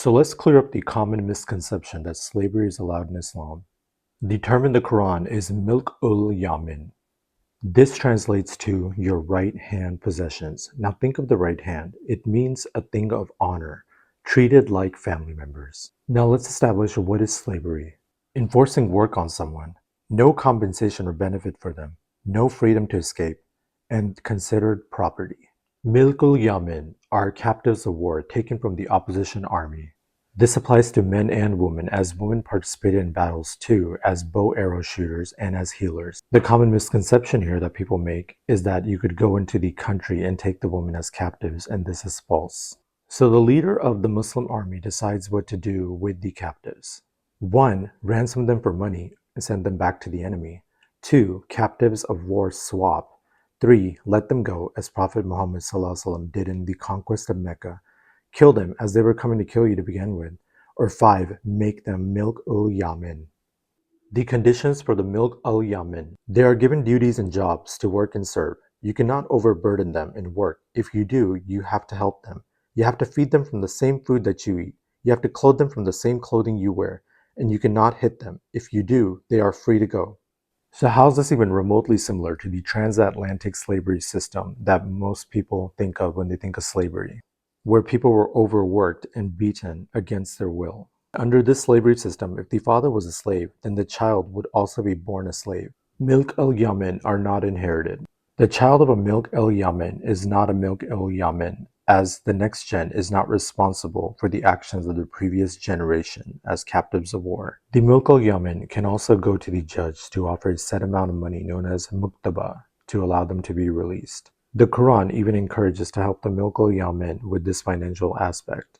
So let's clear up the common misconception that slavery is allowed in Islam. The term in the Quran is milk ul yamin. This translates to your right hand possessions. Now think of the right hand. It means a thing of honor, treated like family members. Now let's establish what is slavery. Enforcing work on someone, no compensation or benefit for them, no freedom to escape, and considered property. Milkul Yamin are captives of war taken from the opposition army. This applies to men and women, as women participated in battles too, as bow arrow shooters and as healers. The common misconception here that people make is that you could go into the country and take the women as captives, and this is false. So the leader of the Muslim army decides what to do with the captives. 1. Ransom them for money and send them back to the enemy. 2. Captives of war swap. 3. Let them go, as Prophet Muhammad ﷺ did in the conquest of Mecca. Kill them, as they were coming to kill you to begin with. Or 5. Make them milk ul yamin. The conditions for the milk ul yamin. They are given duties and jobs to work and serve. You cannot overburden them in work. If you do, you have to help them. You have to feed them from the same food that you eat. You have to clothe them from the same clothing you wear. And you cannot hit them. If you do, they are free to go. So how is this even remotely similar to the transatlantic slavery system that most people think of when they think of slavery, where people were overworked and beaten against their will? Under this slavery system, if the father was a slave, then the child would also be born a slave. Milk el Yamin are not inherited. The child of a milk el Yamin is not a milk el Yamin, as the next gen is not responsible for the actions of the previous generation as captives of war. The milk el Yamin can also go to the judge to offer a set amount of money known as muktaba to allow them to be released. The Quran even encourages to help the milk el Yamin with this financial aspect.